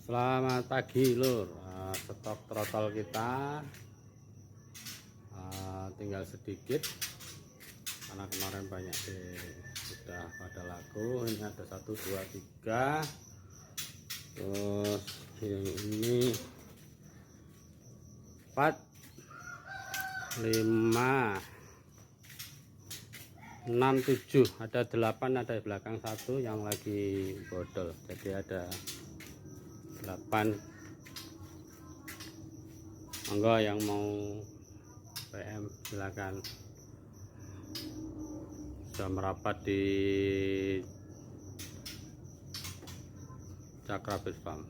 Selamat pagi lur. Stok trotol kita tinggal sedikit karena kemarin banyak sudah pada laku. Ini ada 1 2 3, terus ini 4 5 6 7, ada 8, ada di belakang 1 yang lagi bodol, jadi ada 8. Monggo yang mau PM silakan. Sudah merapat di Cakrabes Farm.